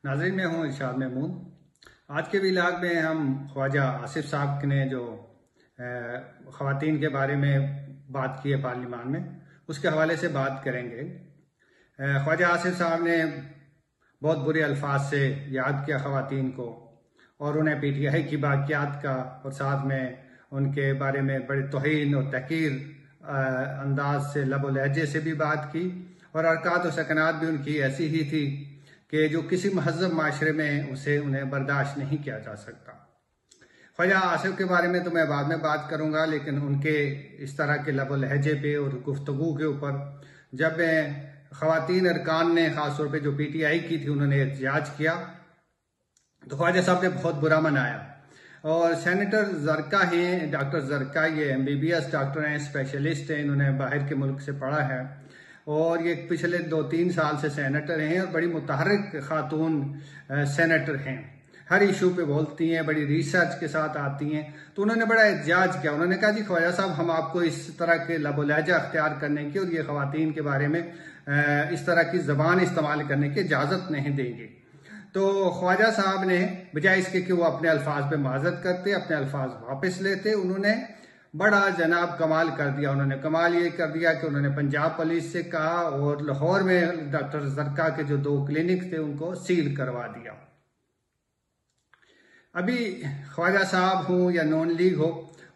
नाज़रीन, मैं हूँ इरशाद महमूद। आज के व्लॉग में हम ख्वाजा आसिफ साहब ने जो ख़वातीन के बारे में बात की है पार्लियामान में, उसके हवाले से बात करेंगे। ख्वाजा आसिफ साहब ने बहुत बुरे अल्फाज से याद किया ख़वातीन को और उन्हें पीटीआई की बाक़ियात का और साथ में उनके बारे में बड़े तौहीन और तहकीर अंदाज से लब लहजे से भी बात की और हरकत और सकनात भी उनकी ऐसी ही थी कि जो किसी महज़ब माशरे में उन्हें बर्दाश्त नहीं किया जा सकता। ख्वाजा आसिफ के बारे में तो मैं बाद में बात करूंगा, लेकिन उनके इस तरह के लब लहजे पे और गुफ्तगू के ऊपर जब ख़वातीन अरकान ने ख़ास तौर पे जो पीटीआई की थी उन्होंने एहतजाज किया तो ख्वाजा साहब ने बहुत बुरा मनाया। और सेनेटर ज़रका हैं, डॉक्टर ज़रका, ये MBBS डॉक्टर हैं, स्पेशलिस्ट हैं, इन्होंने बाहर के मुल्क से पढ़ा है और ये पिछले 2-3 साल से सेनेटर हैं और बड़ी मुतहर्रिक खातून सेनेटर हैं। हर इशू पे बोलती हैं, बड़ी रिसर्च के साथ आती हैं। तो उन्होंने बड़ा एहतजाज किया। उन्होंने कहा जी ख्वाजा साहब, हम आपको इस तरह के लब लहजा अख्तियार करने की और ये ख़वातीन के बारे में इस तरह की ज़बान इस्तेमाल करने की इजाज़त नहीं देंगे। तो ख्वाजा साहब ने बजाय इसके कि वो अपने अल्फाज पे माजरत करते, अपने अल्फाज वापस लेते, उन्होंने बड़ा जनाब कमाल कर दिया। उन्होंने कमाल ये कर दिया कि उन्होंने पंजाब पुलिस से कहा और लाहौर में डॉक्टर ज़रका के जो 2 क्लिनिक थे उनको सील करवा दिया। अभी ख्वाजा साहब हो या नॉन लीग हो,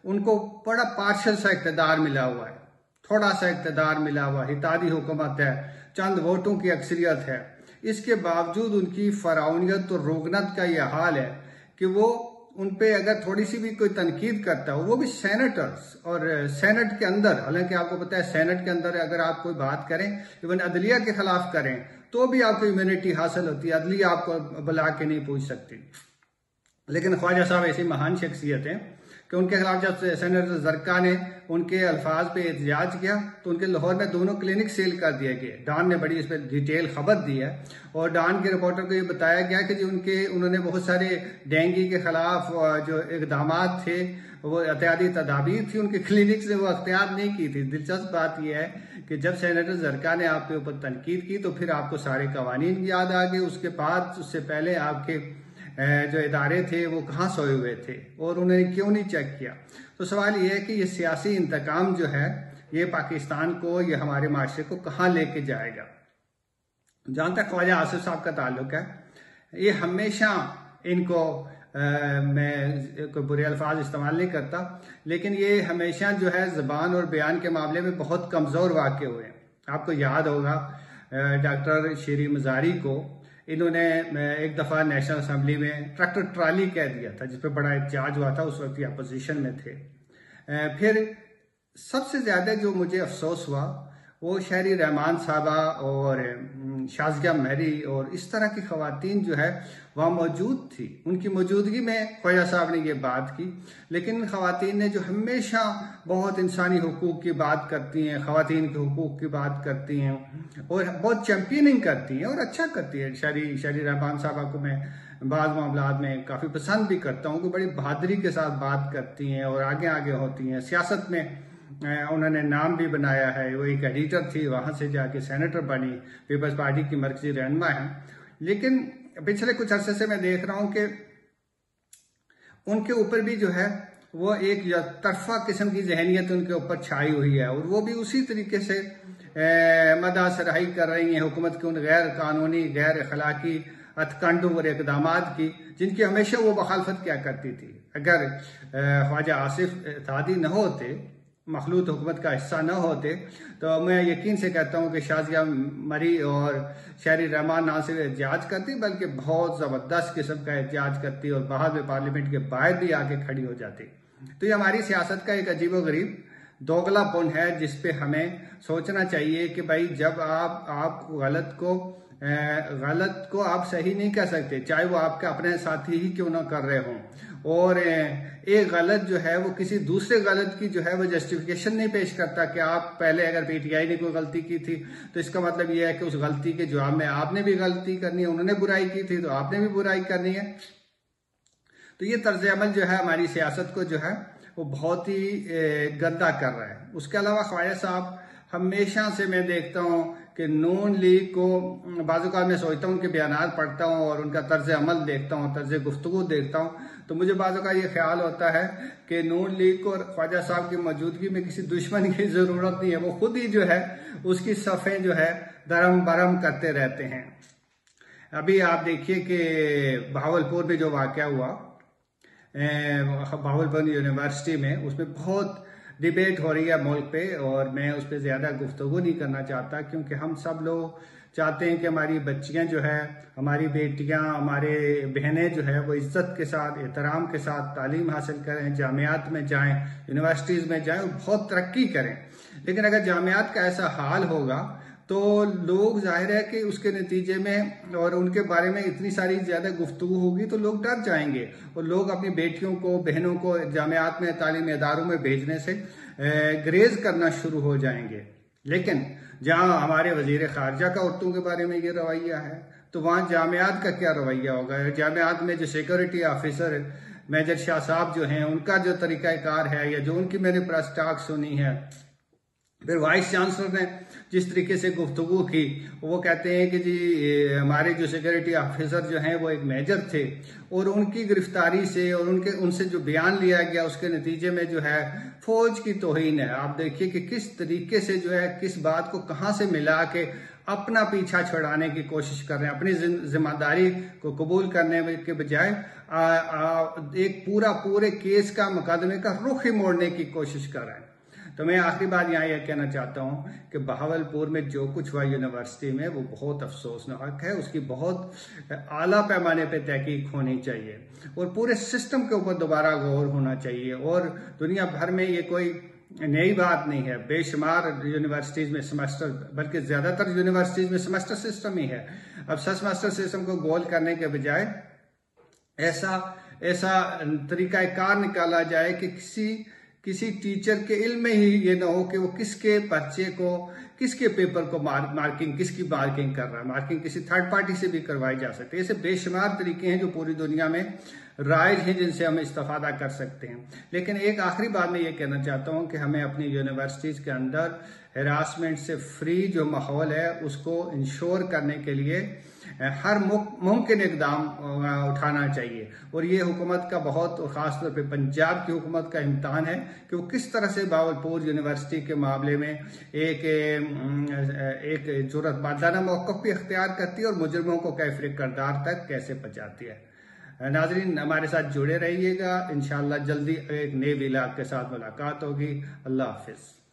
उनको बड़ा पार्शल सा इक़्तिदार मिला हुआ है, थोड़ा सा इक़्तिदार मिला हुआ, हितादी हुकूमत है, चंद वोटों की अक्सरियत है। इसके बावजूद उनकी फराउनियत और रोगनत का यह हाल है कि वो उन पे अगर थोड़ी सी भी कोई तनकीद करता हो, वो भी सेनेटर्स और सेनेट के अंदर, हालांकि आपको पता है सेनेट के अंदर अगर आप कोई बात करें, इवन अदलिया के खिलाफ करें, तो भी आपको इम्यूनिटी हासिल होती है, अदलिया आपको बुला के नहीं पूछ सकती। लेकिन ख्वाजा साहब ऐसी महान शख्सियत हैं कि उनके खिलाफ जब सेनेटर ज़रका ने उनके अल्फाज पे एहतजाज किया तो उनके लाहौर में 2 क्लिनिक सील कर दिए गए। डॉन ने बड़ी इस पर डिटेल खबर दी है और डॉन के रिपोर्टर को ये बताया गया कि जो उन्होंने बहुत सारे डेंगू के खिलाफ जो इकदाम थे, वो एहतियाती तदाबीर थी, उनके क्लिनिक से वो अख्तियार नहीं की थी। दिलचस्प बात यह है कि जब सेनेटर ज़रका ने आपके ऊपर तनकीद की तो फिर आपको सारे कवानीन याद आ गए। उसके बाद, उससे पहले आपके जो इदारे थे वो कहाँ सोए हुए थे और उन्होंने क्यों नहीं चेक किया। तो सवाल ये है कि ये सियासी इंतकाम जो है ये पाकिस्तान को, ये हमारे माशरे को कहाँ लेके जाएगा। जहाँ तक ख्वाजा आसिफ साहब का ताल्लुक है, ये हमेशा इनको मैं कोई बुरे अल्फाज इस्तेमाल नहीं करता, लेकिन ये हमेशा जो है ज़बान और बयान के मामले में बहुत कमज़ोर वाक़े हुए हैं। आपको याद होगा डॉक्टर शीरी मज़ारी को इन्होंने एक दफ़ा नेशनल असम्बली में ट्रैक्टर ट्राली कह दिया था, जिस पर बड़ा एहतजाज हुआ था। उस वक्त ये अपोजिशन में थे। फिर सबसे ज़्यादा जो मुझे अफसोस हुआ वो शहरी रहमान साहबा और शाज़िया महरी और इस तरह की ख़वातीन जो है वहाँ मौजूद थी। उनकी मौजूदगी में ख्वाजा साहब ने ये बात की, लेकिन ख़वातीन ने जो हमेशा बहुत इंसानी हुकूक की बात करती हैं, ख़वातीन के हुकूक की बात करती हैं और बहुत चैम्पियनिंग करती हैं और अच्छा करती है। शहरी रहमान साहबा को मैं बाज़ मामलात में काफ़ी पसंद भी करता हूँ कि बड़ी बहादुरी के साथ बात करती हैं और आगे आगे होती हैं। सियासत में उन्होंने नाम भी बनाया है, वो एक एडिटर थी, वहाँ से जाके सेनेटर बनी, पीपल्स पार्टी की मरकजी रहनुमा है। लेकिन पिछले कुछ अरसे से मैं देख रहा हूँ कि उनके ऊपर भी जो है वो एक तरफा किस्म की जहनीत उनके ऊपर छाई हुई है और वो भी उसी तरीके से मदा सराही कर रही हैं हुकूमत के उन गैर कानूनी, गैर अखलाकी हथकंडों और इकदाम की, जिनकी हमेशा वो मुखालफत क्या करती थी। अगर ख्वाजा आसिफ इत्तेहादी न होते, मखलूत हुकूमत का हिस्सा न होते, तो मैं यकीन से कहता हूँ कि शाज़िया मरी और शहरी रहमान ना सिर्फ एहतजाज करती बल्कि बहुत ज़बरदस्त किस्म का एहतजाज करती और बाद में पार्लियामेंट के बाहर भी आके खड़ी हो जाती। तो ये हमारी सियासत का एक अजीब व गरीब दोगलापन है, जिस पे हमें सोचना चाहिए कि भाई जब आप गलत को आप सही नहीं कह सकते, चाहे वो आपके अपने साथी ही क्यों ना कर रहे हों। और एक गलत जो है वो किसी दूसरे गलत की जो है वो जस्टिफिकेशन नहीं पेश करता कि आप पहले अगर पीटीआई ने कोई गलती की थी तो इसका मतलब ये है कि उस गलती के जवाब में आपने भी गलती करनी है, उन्होंने बुराई की थी तो आपने भी बुराई करनी है। तो ये तर्ज अमल जो है हमारी सियासत को जो है वो बहुत ही गंदा कर रहा है। उसके अलावा ख्वाजा साहब हमेशा से मैं देखता हूँ कि नून लीग को बाज़-औक़ात मैं सोचता हूँ, उनके बयानात पढ़ता हूँ और उनका तर्ज अमल देखता हूँ, तर्ज गुफ्तगू देखता हूँ, तो मुझे बाज़-औक़ात ये ख्याल होता है कि नून लीग को ख्वाजा साहब की मौजूदगी में किसी दुश्मन की ज़रूरत नहीं है। वो खुद ही जो है उसकी सफ़ें जो है दरम बरम करते रहते हैं। अभी आप देखिए कि बहावलपुर में जो वाक़या हुआ, बहावलपुर यूनिवर्सिटी में, उसमें बहुत डिबेट हो रही है मुल्क पे, और मैं उस पर ज़्यादा गुफ्तगू नहीं करना चाहता, क्योंकि हम सब लोग चाहते हैं कि हमारी बच्चियां जो है, हमारी बेटियां, हमारे बहनें जो है वो इज्जत के साथ, एहतराम के साथ तालीम हासिल करें, जामियात में जाएं, यूनिवर्सिटीज़ में जाएं और बहुत तरक्की करें। लेकिन अगर जामियात का ऐसा हाल होगा तो लोग, जाहिर है कि उसके नतीजे में और उनके बारे में इतनी सारी ज़्यादा गुफ्तगू होगी तो लोग डर जाएंगे और लोग अपनी बेटियों को, बहनों को जामियात में, तालीमी इदारों में भेजने से ग्रेज करना शुरू हो जाएंगे। लेकिन जहाँ हमारे वजीर खारजा का औरतों के बारे में ये रवैया है, तो वहाँ जामियात का क्या रवैया होगा? जामियात में जो सिक्योरिटी ऑफिसर मेजर शाह साहब जो हैं, उनका जो तरीक़ाकार है, या जो उनकी मैंने प्रेस टॉक सुनी है, फिर वाइस चांसलर ने जिस तरीके से गुफ्तगू की, वो कहते हैं कि जी हमारे जो सिक्योरिटी ऑफिसर जो हैं वो एक मेजर थे और उनकी गिरफ्तारी से और उनसे जो बयान लिया गया उसके नतीजे में जो है फौज की तौहीन है। आप देखिए कि किस तरीके से जो है, किस बात को कहाँ से मिला के अपना पीछा छुड़ाने की कोशिश कर रहे हैं, अपनी जिम्मेदारी को कबूल करने के बजाय एक पूरे केस का, मुकदमे का रुख ही मोड़ने की कोशिश कर रहे हैं। तो मैं आखिरी बात यहाँ यह कहना चाहता हूँ कि बहावलपुर में जो कुछ हुआ यूनिवर्सिटी में, वो बहुत अफसोसनाक है। उसकी बहुत आला पैमाने पे तहकीक होनी चाहिए और पूरे सिस्टम के ऊपर दोबारा गौर होना चाहिए। और दुनिया भर में ये कोई नई बात नहीं है, बेशुमार यूनिवर्सिटीज़ में सेमेस्टर, बल्कि ज़्यादातर यूनिवर्सिटीज़ में सेमेस्टर सिस्टम ही है। अब सेमेस्टर सिस्टम को गोल करने के बजाय ऐसा तरीक़ाकार निकाला जाए कि किसी टीचर के इल्म में ही ये ना हो कि वो किसके पर्चे को, किसके पेपर को किसकी मार्किंग कर रहा है। मार्किंग किसी थर्ड पार्टी से भी करवाई जा सकती है। ऐसे बेशुमार तरीके हैं जो पूरी दुनिया में राइज हैं, जिनसे हम इस्तेफादा कर सकते हैं। लेकिन एक आखिरी बात मैं ये कहना चाहता हूँ कि हमें अपनी यूनिवर्सिटीज़ के अंदर हरासमेंट से फ्री जो माहौल है उसको इंश्योर करने के लिए हर मुमकिन इकदाम उठाना चाहिए। और ये हुकूमत का बहुत, और ख़ास तौर पे पंजाब की हुकूमत का इम्तहान है कि वो किस तरह से बहावलपुर यूनिवर्सिटी के मामले में एक जुर्रतमंदाना मौक़िफ़ भी अख्तियार करती है और मुजरिमों को कैफ़िर किरदार तक कैसे पहुँचाती है। नाज़रीन, हमारे साथ जुड़े रहिएगा। इंशाअल्लाह जल्दी एक नए व्लॉग के साथ मुलाकात होगी। अल्लाह हाफ़िज़।